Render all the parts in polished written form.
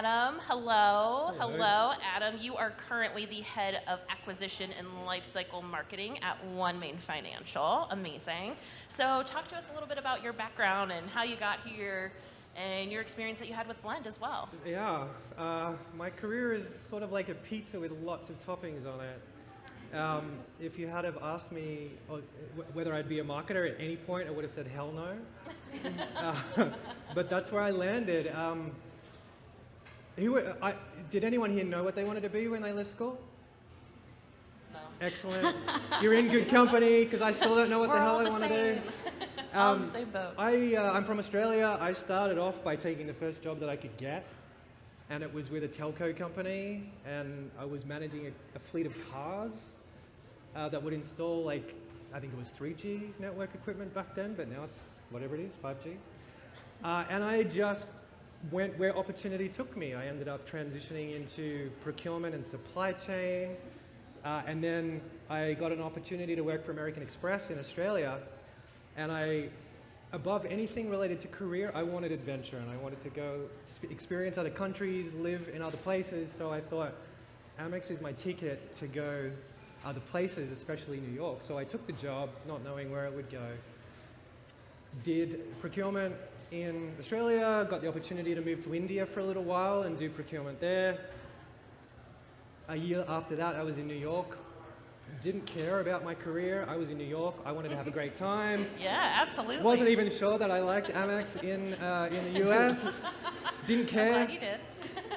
Adam. Hello. Adam, you are currently the head of acquisition and lifecycle marketing at OneMain Financial. Amazing. So talk to us a little bit about your background and how you got here and your experience that you had with Blend as well. Yeah, my career is sort of like a pizza with lots of toppings on it. If you had have asked me whether I'd be a marketer at any point, I would have said hell no. But that's where I landed. Did anyone here know what they wanted to be when they left school? No. Excellent. You're in good company, because I still don't know what the hell I want to do. On the same boat. I'm from Australia. I started off by taking the first job that I could get, and it was with a telco company, and I was managing a fleet of cars that would install, I think it was 3G network equipment back then, but now it's whatever it is, 5G. And I just went where opportunity took me. I ended up transitioning into procurement and supply chain, and then I got an opportunity to work for American Express in Australia. And above anything related to career, I wanted adventure, and I wanted to go experience other countries, live in other places. So I thought, Amex is my ticket to go other places, especially New York. So I took the job, not knowing where it would go. Did procurement in Australia, got the opportunity to move to India for a little while and do procurement there. A year after that, I was in New York. Didn't care about my career. I was in New York. I wanted to have a great time. Yeah, absolutely. Wasn't even sure that I liked Amex in the US. Didn't care. I'm glad you did.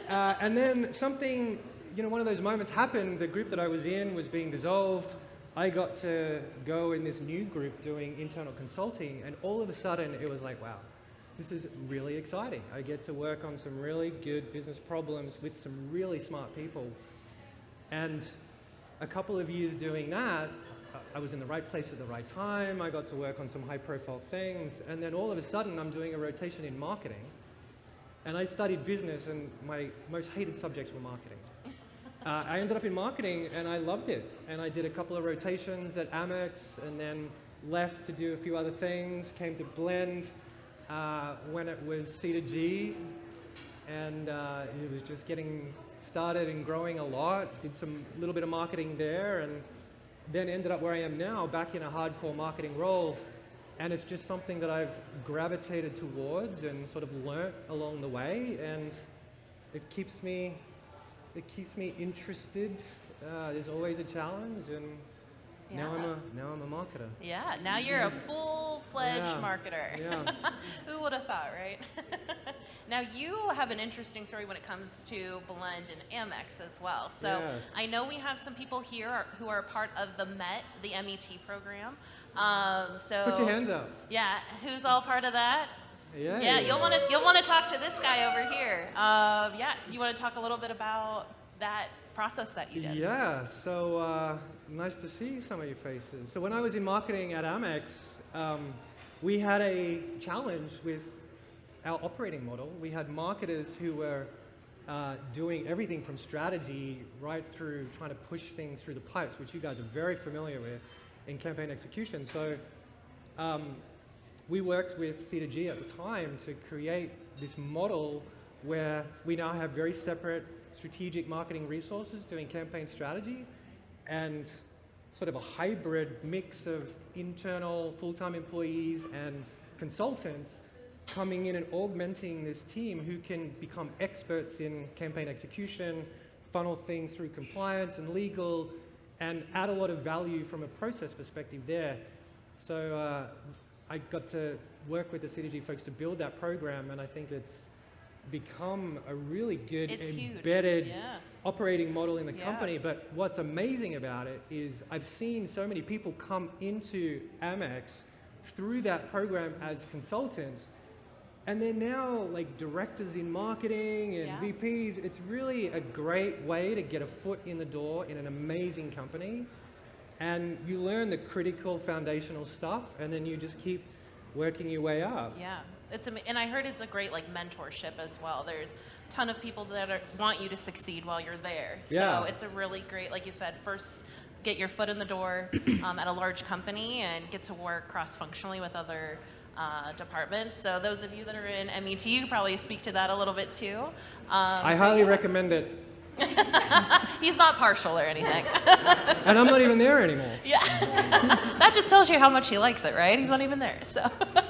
And then something, one of those moments happened. The group that I was in was being dissolved. I got to go in this new group doing internal consulting, and all of a sudden it was like, wow, this is really exciting. I get to work on some really good business problems with some really smart people. And a couple of years doing that, I was in the right place at the right time. I got to work on some high-profile things, and then all of a sudden I'm doing a rotation in marketing. And I studied business, and my most hated subjects were marketing. I ended up in marketing, and I loved it. And I did a couple of rotations at Amex, and then left to do a few other things, came to Blend when it was C to G, and it was just getting started and growing a lot. Did some little bit of marketing there, and then ended up where I am now, back in a hardcore marketing role. And it's just something that I've gravitated towards and sort of learnt along the way, and it keeps me interested. There's always a challenge, and now I'm a marketer. Yeah, now you're a full-fledged marketer. Yeah. Who would have thought, right? Now you have an interesting story when it comes to Blend and Amex as well. So Yes. I know we have some people here who are part of the MET, the MET program. So Put your hands up. Yeah, who's all part of that? Yeah. Yeah, you'll want to talk to this guy over here. Yeah, you want to talk a little bit about that process that you did? Yeah, so nice to see some of your faces. So when I was in marketing at Amex, we had a challenge with our operating model. We had marketers who were doing everything from strategy right through trying to push things through the pipes, which you guys are very familiar with in campaign execution. So we worked with C2G at the time to create this model where we now have very separate strategic marketing resources doing campaign strategy, and sort of a hybrid mix of internal full-time employees and consultants coming in and augmenting this team who can become experts in campaign execution, funnel things through compliance and legal, and add a lot of value from a process perspective there. So I got to work with the CDG folks to build that program, and I think it's become a really good embedded operating model in the company. But what's amazing about it is I've seen so many people come into Amex through that program as consultants, and they're now like directors in marketing and VPs. It's really a great way to get a foot in the door in an amazing company, and you learn the critical foundational stuff, and then you just keep working your way up. Yeah. And I heard it's a great mentorship as well. There's a ton of people that want you to succeed while you're there. Yeah. So it's a really great, like you said, first get your foot in the door at a large company and get to work cross-functionally with other departments. So those of you that are in MET, you could probably speak to that a little bit too. I highly recommend it. He's not partial or anything. And I'm not even there anymore. Yeah. That just tells you how much he likes it, right? He's not even there. So